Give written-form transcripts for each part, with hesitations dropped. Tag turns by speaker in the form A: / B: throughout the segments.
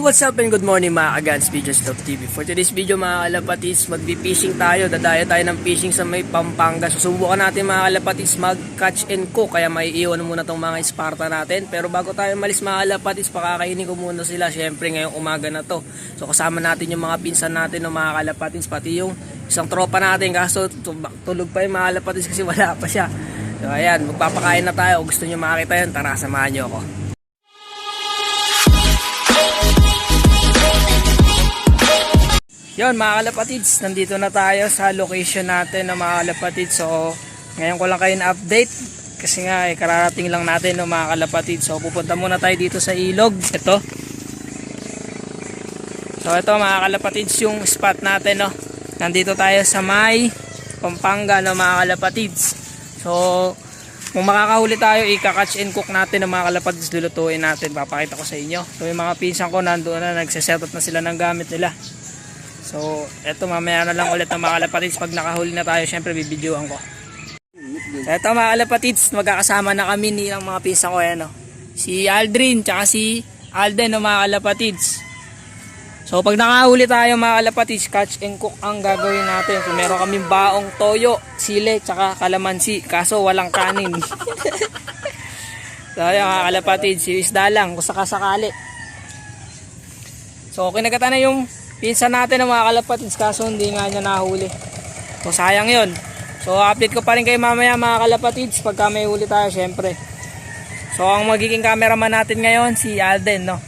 A: What's up and good morning mga ka-GAN'S TV. For today's video mga kalapatids, magbi-fishing tayo. Dadaya tayo ng fishing sa may Pampanga. Susubukan natin mga kalapatids mag-catch and cook. Kaya may iwan muna tong mga Sparta natin. Pero bago tayo malis mga kalapatids, pakakainin ko muna sila. Syempre ngayong umaga na to. So kasama natin yung mga pinsan natin ng mga kalapatids. Pati yung isang tropa natin. Kaso tulog pa yung mga kalapatids kasi wala pa siya. So ayan, magpapakain na tayo. Gusto nyo makakita yun, tara samahan nyo ako. Yon mga kalapatids, nandito na tayo sa location natin ng mga kalapatids. So ngayon ko lang kayo na-update kasi nga kararating lang natin ng mga kalapatids. So pupunta muna tayo dito sa ilog. Ito. So ito mga kalapatids yung spot natin, no. Nandito tayo sa may Pampanga ng mga kalapatids. So kung makakahuli tayo, i-catch and cook natin ng mga kalapatids, lulutuin natin. Papakita ko sa inyo. So yung mga pinsan ko nandoon na, nagse-set up na sila ng gamit nila. So, eto mamaya na lang ulit ng mga kalapatids. Pag nakahuli na tayo, syempre bibidyoan ko. So, eto mga kalapatids, magkakasama na kami nilang mga pinsan ko. Ayan, no? Si Aldrin, tsaka si Alden, no, mga kalapatids. So, pag nakahuli tayo mga kalapatids, catch and cook ang gagawin natin. So, meron kaming baong toyo, sile, tsaka kalamansi. Kaso, walang kanin. So, ayan mga kalapatids, yung isda lang, kung sakasakali. So, kinagata na yung pinsan natin ng mga kalapatids, kaso hindi nga niya nahuli. So sayang yun. So update ko pa rin kayo mamaya mga kalapatids pagka may huli tayo syempre. So ang magiging cameraman natin ngayon si Alden, no.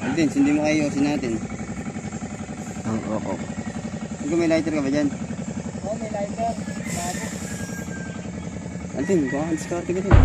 B: Alden, hindi mo kayo yosin natin. Oo. May lighter ka ba dyan?
A: Oo, may lighter.
B: Alden, baka diskarte ka din.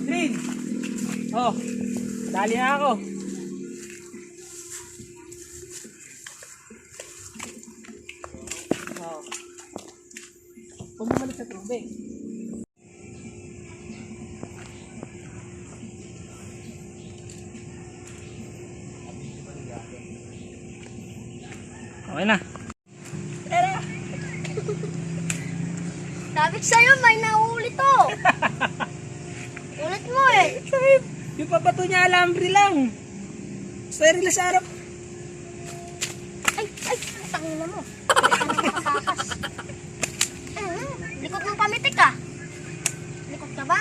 A: Green. Oh, dali na ako. Oh. Pumalik sa tubig. Okay na.
C: Tara. Sabi sa'yo, may nahuli to. Ulit mo eh.
A: Yung papato niya alambre lang. Steril sa harap.
C: Ay, tangina mo. Nakakakas. Likot ng pamitik ka. Likot ka ba?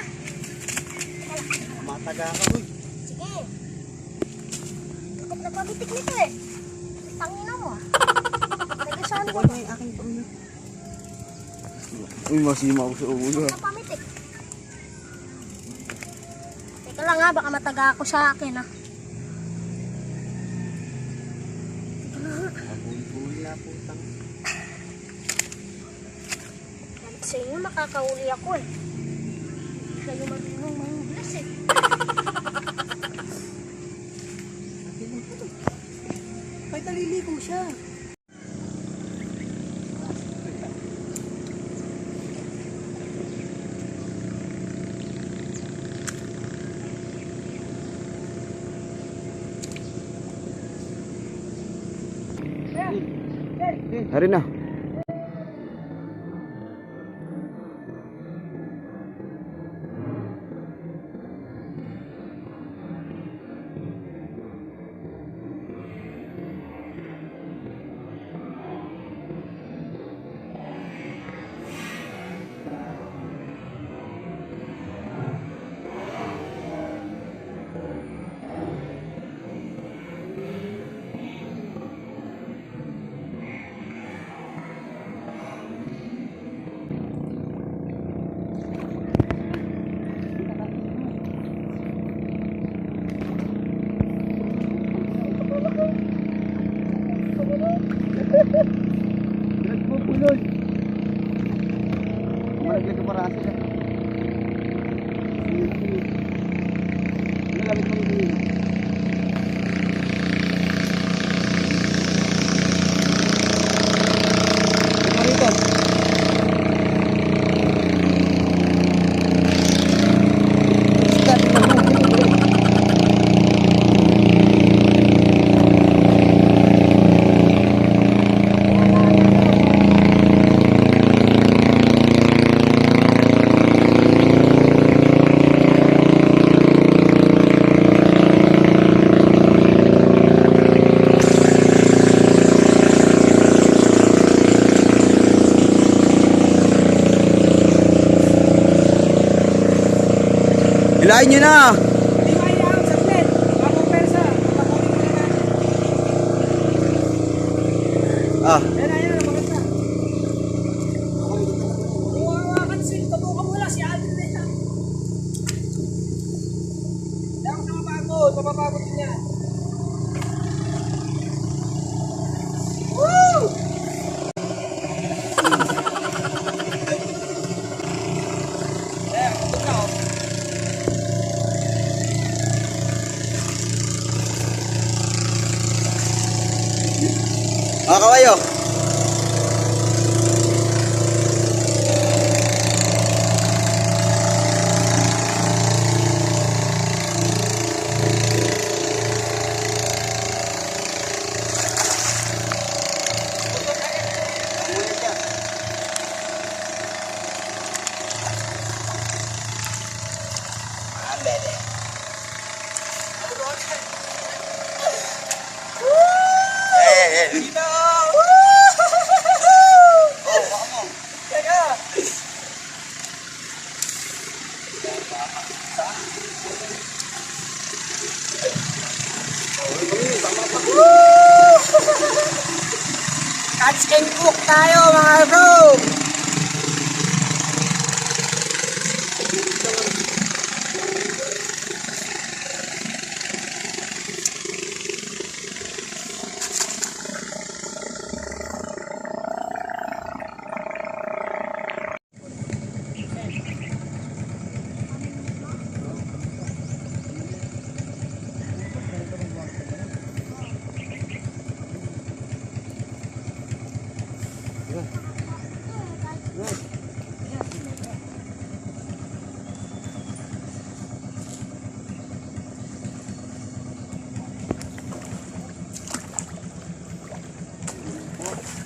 B: Mataga ka, boy.
C: Sige. Likot ng pamitik nito eh. Tangina mo ah. Nagasahan ko.
B: Ano yung aking pamilya? Uy, masima ako sa ulo.
C: Likot ng pamitik. Teka lang ha, baka mataga ako sa akin ha. Teka lang ha.
B: Huli na putang.
C: Sa inyo makakahuli ako eh. Kayo marunong manghublas eh.
A: Kahit naliligo siya.
B: Hari na. Nagpupulol. Malaglag ang parasa na. Nalamit mo rin. Marito. Hilahin nyo na!
A: Hindi kaya ang saglit. Bago persa.
B: Ah,
A: Yan na, maganda. Huwakan sin, tutukan mo lang si Alvin na yan. Dapat na mapagod, mapapagod din yan. Woo!
B: mga kawayo.
A: Catch and cook tayo mga bro!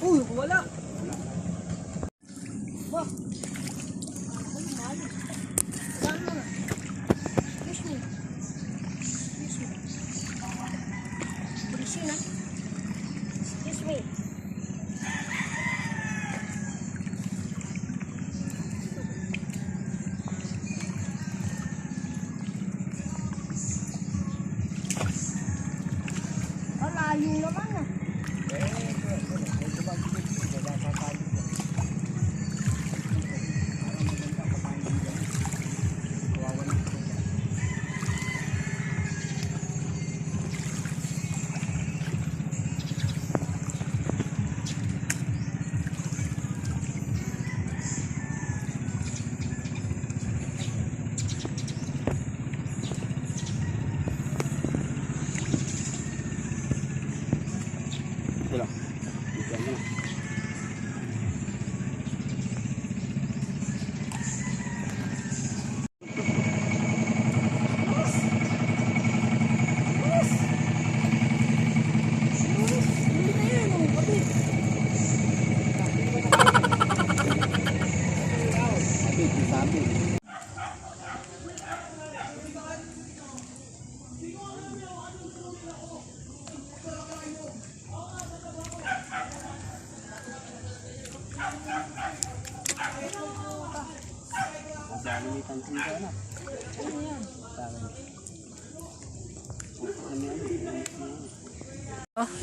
A: Uy, wala. Wah.
C: Excuse me. Malayo naman ah.
B: Wala.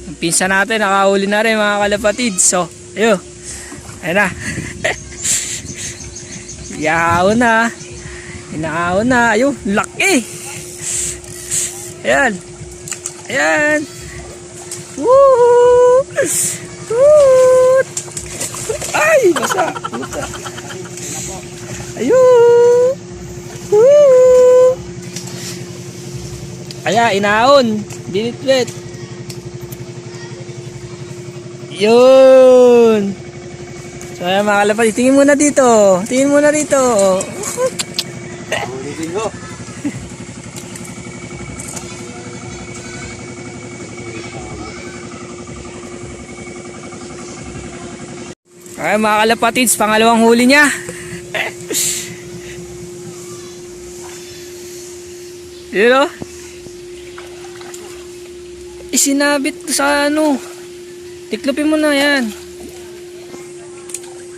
A: Yung pinsa natin, nakahuli na rin mga kalapatids. So, ayun. Ayan na. Iyahaon na. Inaahon na. Ayun, laki. Ayan. Ayan. Woo! Woo! Ay, basa. Puta. Ayun. Woo! Kaya, inaahon. Binitwit. Yun. So ayan mga kalapatids, tingin muna dito. Tingin muna dito.
B: Ulitin ko.
A: Ayan mga kalapatids, pangalawang huli niya. Yun o. Isinabit sa ano. Tiklopin mo na yan.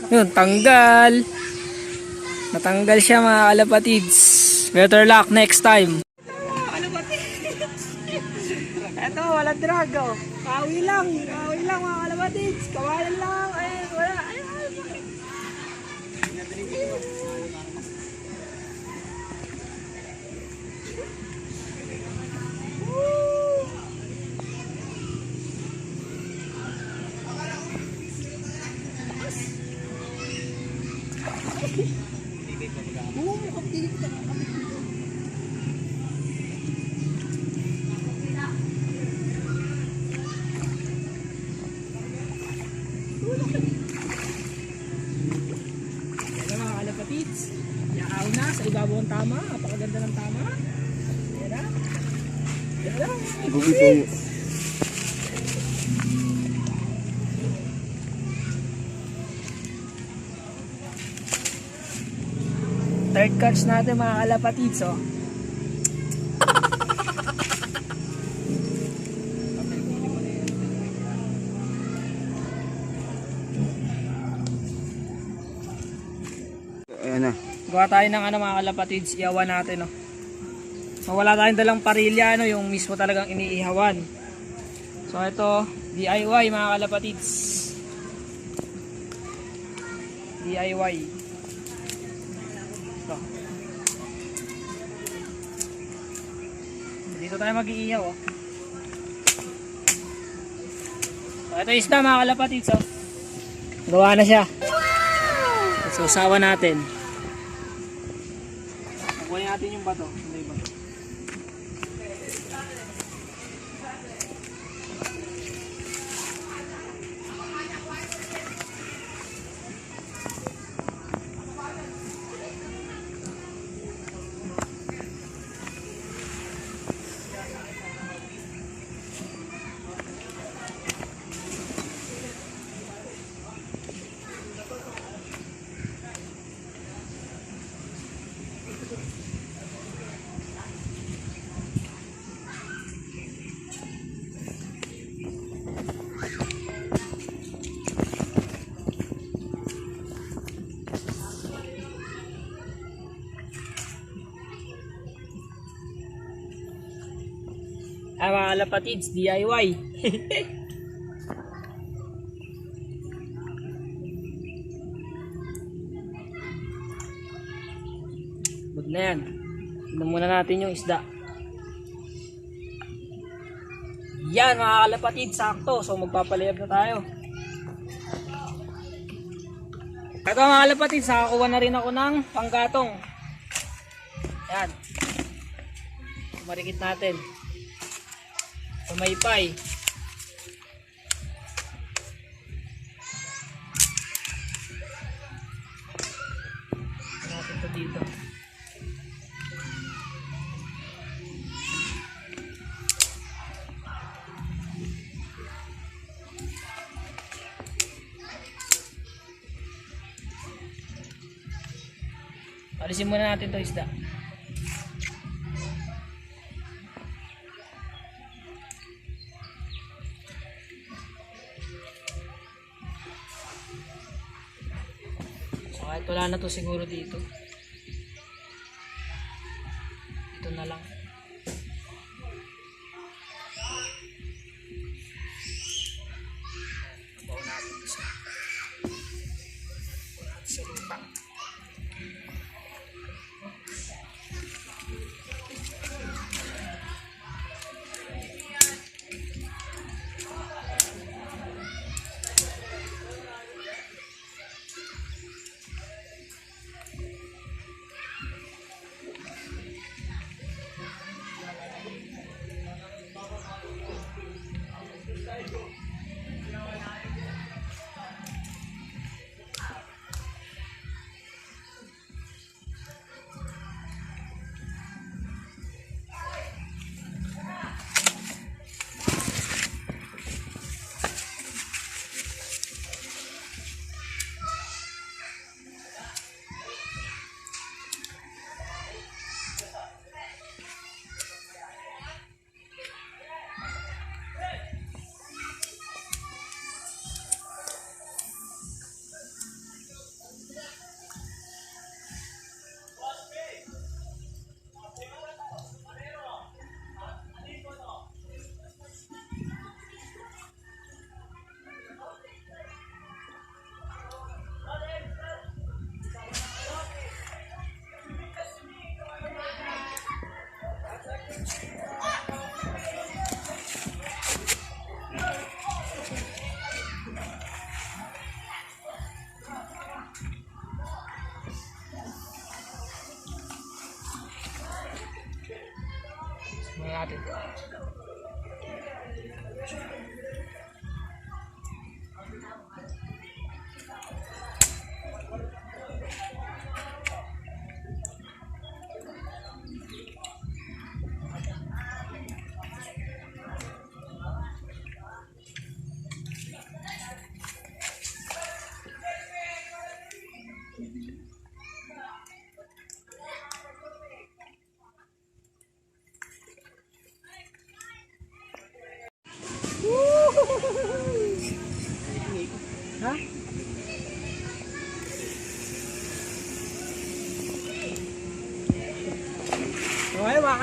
A: Yun, tanggal. Natanggal siya mga kalapatids. Better luck next time. Eto, walang drag oh. Kawi lang mga kalapatids. Kawalan lang. Ayun, wala. Ayun. Ayan mga kalapatids. Yaaw na sa ibabaw ng tama. Napakaganda ng tama. Ayan na. Ayan na.
B: Bubito.
A: Third catch natin mga kalapatids oh.
B: Ayan na.
A: Gawa tayo ng ano mga kalapatids, ihawan natin oh. Wala tayong dalang parilya ano, yung mismo talagang iniihawan. So ito, DIY mga kalapatids. DIY. Ito. Dito tayo mag-iihaw oh. So ito isda mga kalapatids oh. Gawa na siya. So sawa natin. Kunin natin yung bato. Hindi ba? Mga kalapatids, DIY. Good na yan. Tignan muna natin yung isda. Yan mga kalapatids, sakto. So magpapalayab na tayo. Ito mga kalapatids, nakakuha na rin ako ng panggatong. Yan. Marikit natin. Sumaypay. Natin ito dito. Alisin muna natin ito isda. Kahit wala na to siguro dito.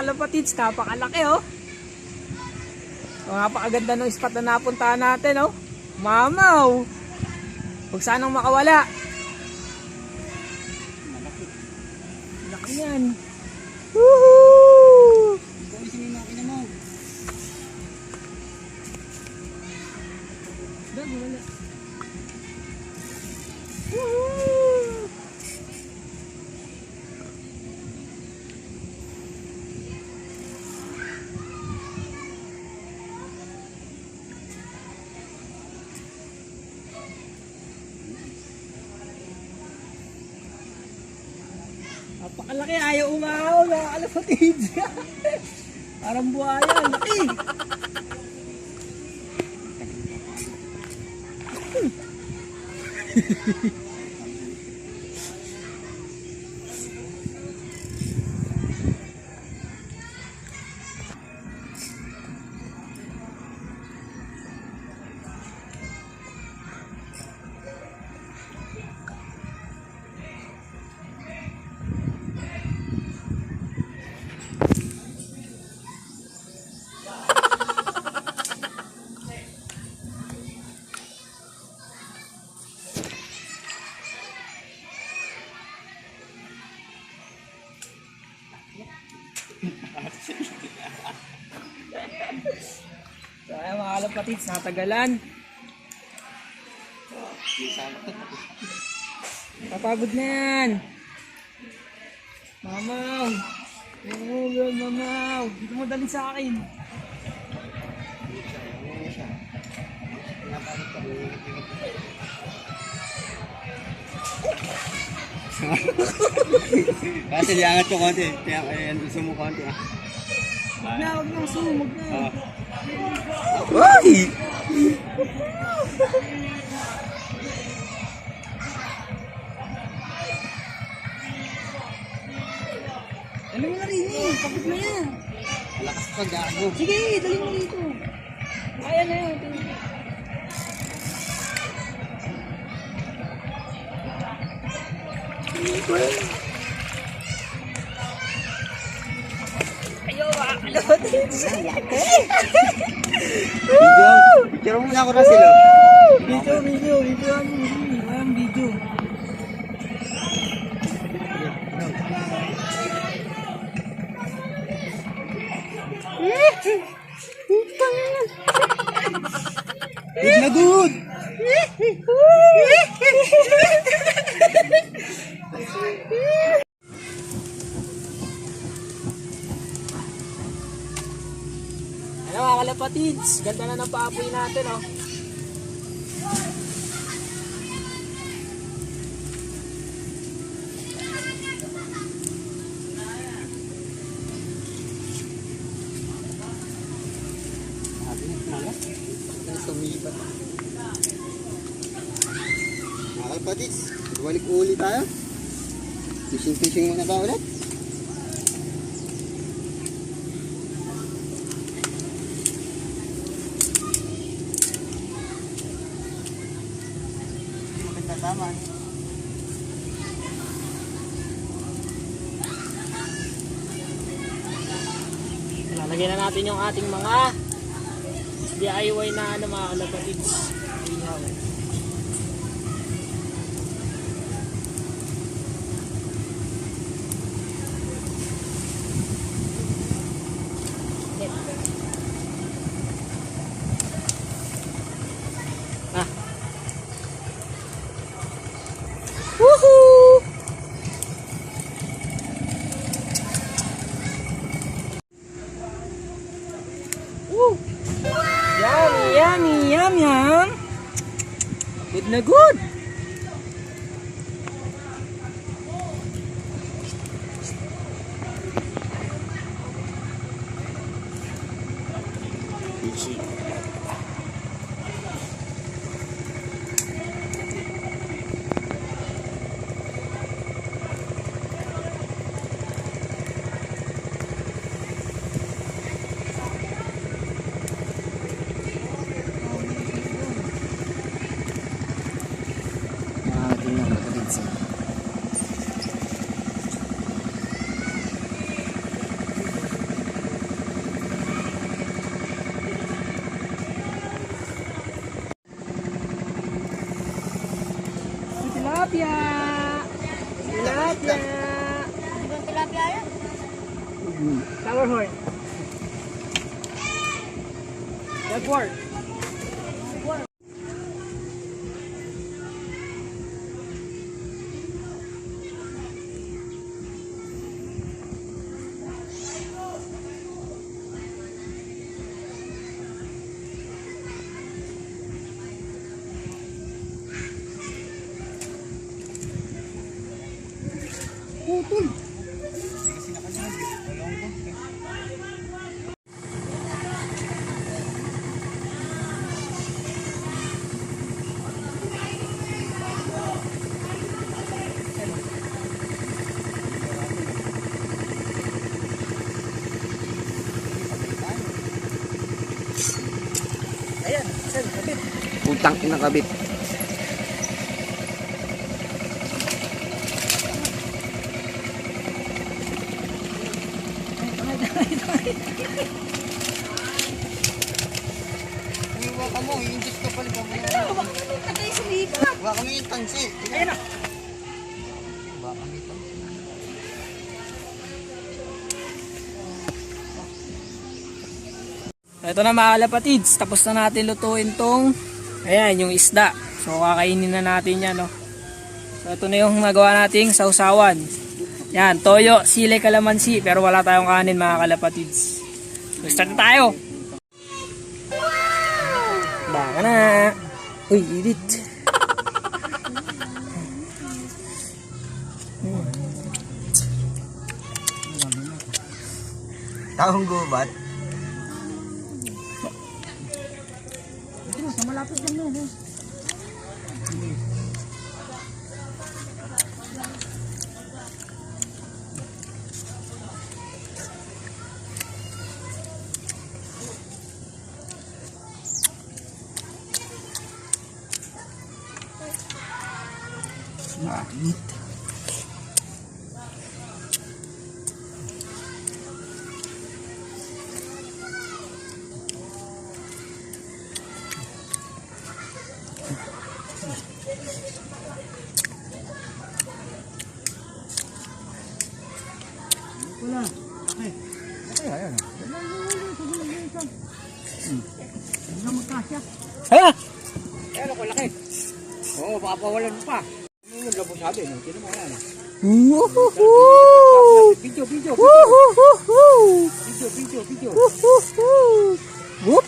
A: kalapatids, napakalaki oh. So, napakaganda ng spot na napuntahan natin oh. Mamaw. Huwag sanang makawala. Laki yan. Woohoo!
B: Ikaw yung sinimaki na mo.
A: Bago wala. Napakalaki, ayaw umahaw, nakakalapatids. Parang buhaya, laki. So ayan mga kalapatids, natagalan. Kapagod na yan. Mamaw. Mamaw. Dito mo dalhin sa akin.
B: Kasi liangat ko konti. Kaya gusto mo konti ah.
A: Huwag na, sumog na.
B: Ay!
A: Dali mo na rin eh, pagod na yan.
B: Malakas pa gago.
A: Sige, dali mo rito. Kaya na yun. Ayaw, kalapatids.
B: Picture mo muna ako na sila.
A: Video. Walang video.
B: Good na good!
A: Ano mga kalapatids, ganda na ng paapoy natin oh.
B: Sumibat. Mga kalapatids, balik uli tayo. Fishing muna ba ulit? Maganda tama.
A: Lalagyan na natin yung ating mga DIY na ano mga kalapatids. Ihaw. Ah. Woohoo! Woo! Yum. Good na good. tilapia. Tilapia.
C: Ibang tilapia yan.
A: Tower horn. Jaguar.
B: Putol.
A: Ayan, saan? Kapit.
B: Utang ina kabit. Huwag mo, i-inject ka pala.
C: Huwag ka nang tagay sumipat.
B: Huwag kami yung tansi.
A: Ayan na.
B: Huwag kami yung tansi.
A: Ito na mga kalapatids, tapos na natin lutuin tong, ayan, yung isda. So kakainin na natin yan, no. So ito na yung magawa nating sausawan. Yan, toyo, sili, kalamansi, pero wala tayong kanin mga kalapatids. So start na tayo. Baka na. Uy, edit.
B: Tahong gubat.
C: Malapit lang yun.
B: Mainit.
C: Wala.
B: Ay, ayun.
C: Hindi na magkasya.
A: Ha?
B: Ayan ako, laki. Oo, baka pawalan mo pa. Ano yung labo sabi? No? Sino mo yan?
A: Woohoo!
B: Video.
A: Woohoo!
B: Video.
A: Woohoo! Whoop!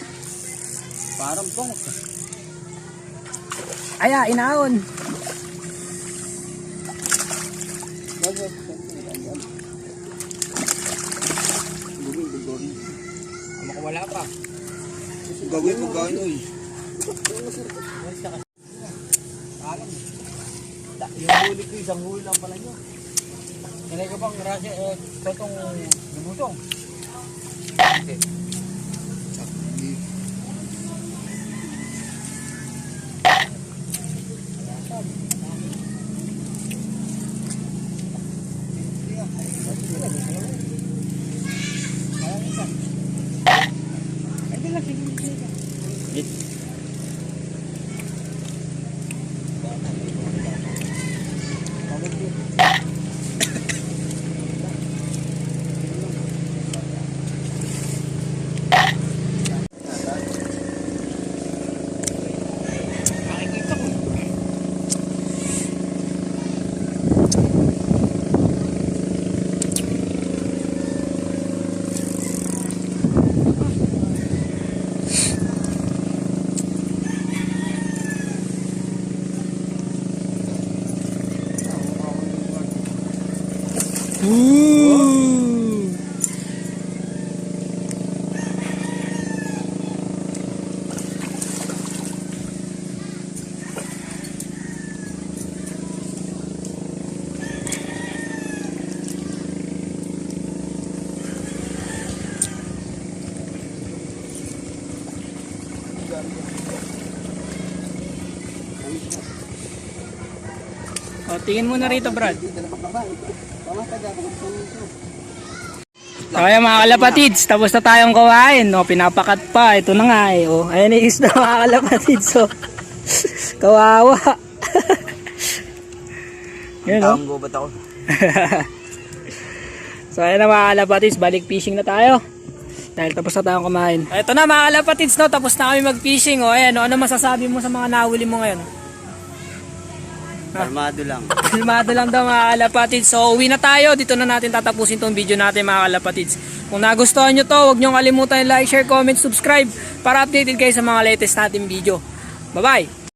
B: Parang bongos.
A: Aya, inaon.
B: Makawala pa. Gawin mo, uy. Alam. Yung huli ko, isang huli lang pala nyo. Kanay ka bang rasa, totong lumutong? Hindi.
A: O, tingin mo na rito, Brad. So, ayan mga kalapatids, tapos na tayong kawain. O, pinapakat pa. Ito na nga eh. O, ayan yung isda mga kalapatids. So, kawawa. Yun, no?
B: Tanggo ba't ako?
A: So ayun na mga kalapatids, balik fishing na tayo. Dahil tapos na tayong kumain. Ito na mga kalapatids, no? Tapos na kami mag-fishing. O ayan, no? Ano masasabi mo sa mga nahuli mo ngayon?
B: Kalmado lang.
A: Kalmado lang daw mga kalapatids. So uwi na tayo. Dito na natin tatapusin tong video natin mga kalapatids. Kung nagustuhan nyo to, huwag nyo kalimutan like, share, comment, subscribe para updated kayo sa mga latest natin video. Bye bye!